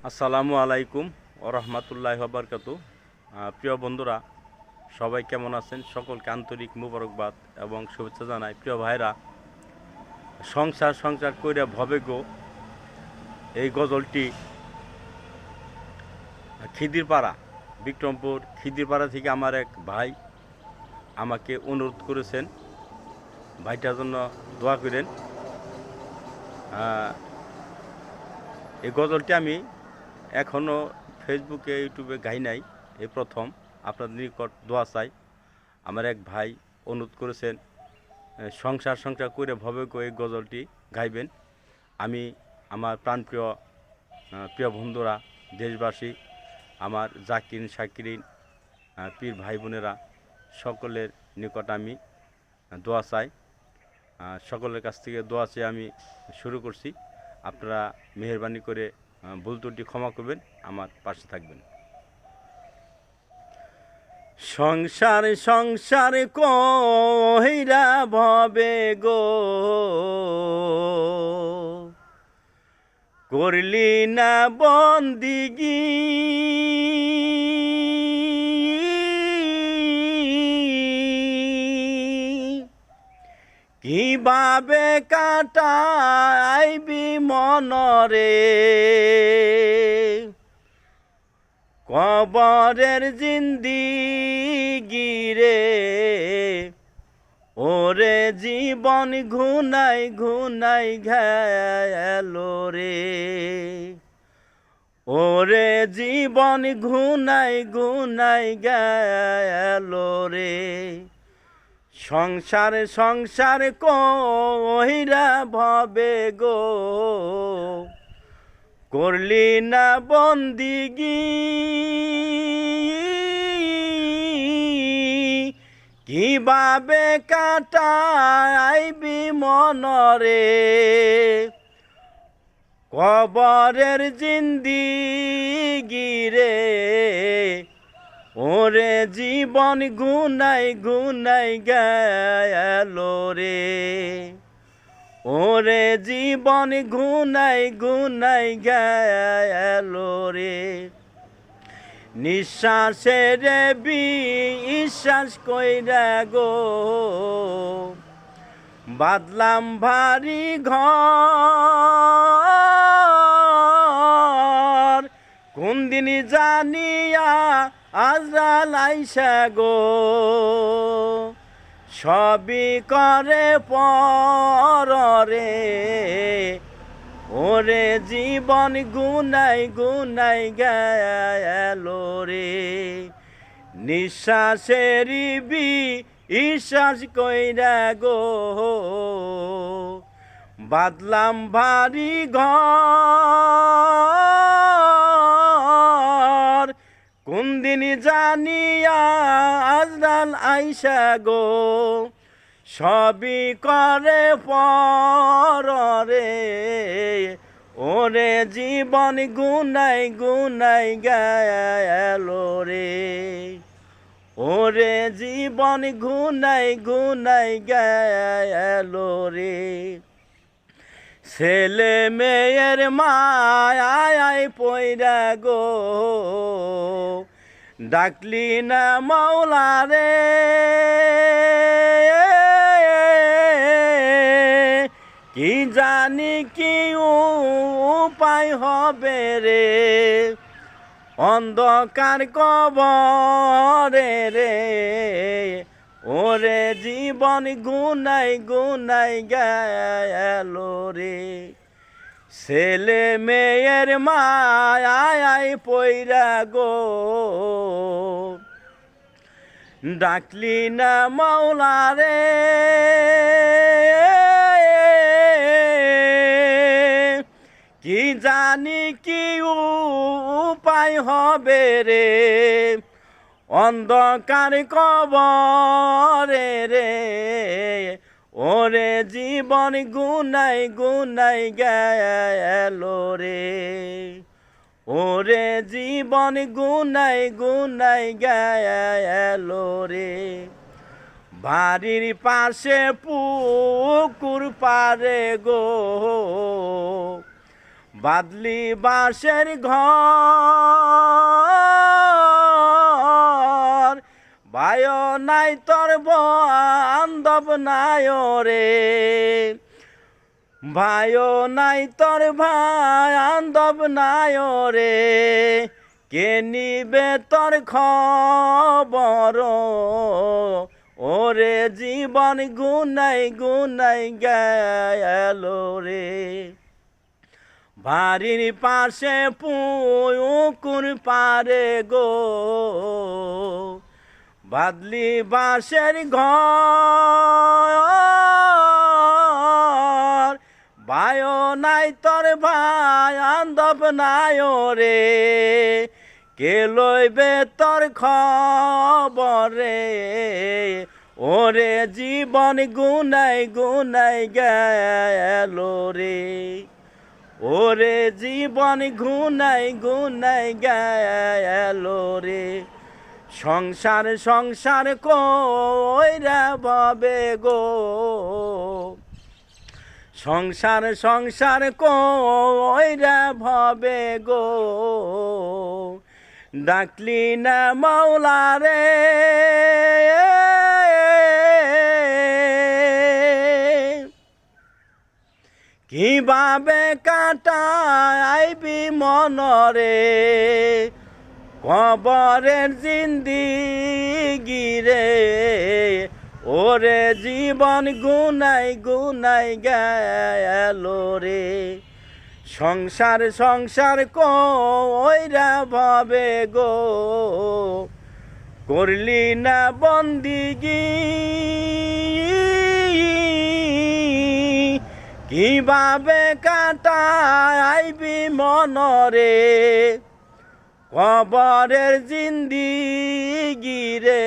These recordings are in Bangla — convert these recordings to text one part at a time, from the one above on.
আসসালামু আলাইকুম ওরহমতুল্লাহ বারকাতু। প্রিয় বন্ধুরা, সবাই কেমন আছেন? সকলকে আন্তরিক মুবারকবাদ এবং শুভেচ্ছা জানাই। প্রিয় ভাইরা, সংসার সংসার কইরা ভবে গো, এই গজলটি খিদিরপাড়া, বিক্রমপুর খিদিরপাড়া থেকে আমার এক ভাই আমাকে অনুরোধ করেছেন, ভাইটার জন্য দোয়া করেন। এই গজলটি আমি এখনও ফেসবুকে ইউটিউবে গাই নাই, এই প্রথম আপনাদের নিকট দোয়া চাই। আমার এক ভাই অনুরোধ করেছেন, সংসার সংসার করে ভবে গো এই গজলটি গাইবেন। আমি আমার প্রাণপ্রিয় প্রিয় বন্ধুরা, দেশবাসী, আমার জাকিরিন শাকিরিন পীর ভাই বোনেরা, সকলের নিকট আমি দোয়া চাই। সকলের কাছ থেকে দোয়া চেয়ে আমি শুরু করছি। আপনারা মেহেরবানি করে ভুল ত্রুটি ক্ষমা করবেন, আমার পাশে থাকবেন। সংসার সংসার কইরা ভবে গো, করলি না বন্দিগি, কিভাবে কাটাইবি মনরে, কবরের জিন্দিগি রে, ওরে জীবন ঘুনাই ঘুনাই গেল রে, ওরে জীবন ঘুনাই ঘুনাই গেল রে। সংসার সংসার কইরা ভবে গো, করলি না বন্দিগি, কিভাবে কাটাইবি মনরে, কবরের জিন্দিগি রে, ওরে জীবন ঘুনাই ঘুনাই গেল রে, ওরে জীবন ঘুনাই ঘুনাই গেল রে। নিঃশ্বাসের বিশ্বাস কইরা গো, বাদলাম ভারী ঘর, কোন দিন জানিয়া আজরাল আইসা গো, সবই করে পরে, ওরে জীবন গুনাই গুনাই গেল রে। নিঃশ্বাসের বিশ্বাস কইরা গো, বাদলাম ভারী ঘর, কোন দিন জানিয়া আজরাল আইসা গো, সবই করে পরে, ওরে জীবন গুনাই গুনাই গেল রে, ওরে জীবন গুনাই গুনাই গেল রে। ছেলে মেয়ের মায়ায় পইরা গো, ডাকলি না মাওলা রে, কি জানি কি উপায় হবে রে, অন্ধকার কবরে রে, ওরে জীবন গুনাই গুনাই গেল রে। ছেলে মেয়ের মায়ায় পইরা গো, ডাকলি না মাওলা রে, কি জানি কি উপায় হবে রে, অন্ধকার কবরে রে, ওরে জীবন গুনাই গুনাই গেল রে, ওরে জীবন গুনাই গুনাই গেল রে। বাড়ির পাশে পুকুর পারে গো, বাদলি বাঁশের ঘর ভাই নাই তোর বান্ধব নাই রে ভাই নাই তোর ভাই বান্ধব নাই রে কে নিবে তোর খবর ওরে জীবন গুনাই গুনাই গেল রে বাড়ির পাশে পুকুর পারে গো বাদলি বাঁশের ঘর ভাই নাই তোর ভাই বান্ধব নাই রে কে লইবে তোর খবরে ওরে জীবন গুনাই গুনাই গেল রে ওরে জীবন গুনাই গুনাই গেল রে সংসার সংসার কইরা ভাবে গো সংসার সংসার কইরা ভাবে গো ডাকলি না মাওলা রে কিভাবে কাটাইবি মনরে কবরের জিন্দিগি রে ওরে জীবন গুনাই গুনাই গেল রে সংসার সংসার কইরা ভাবে গো করলি না বন্দিগি কিভাবে কাটাইবি মনরে কবরের জিন্দিগি রে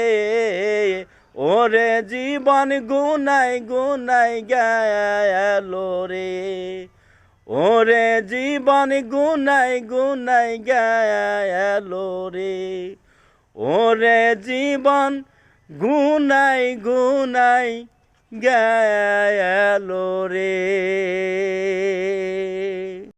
ওরে জীবন গুনাই গুনাই গেল রে ওরে জীবন গুনাই গুনাই গেল রে ওরে জীবন গুনাই গুনাই গেল রে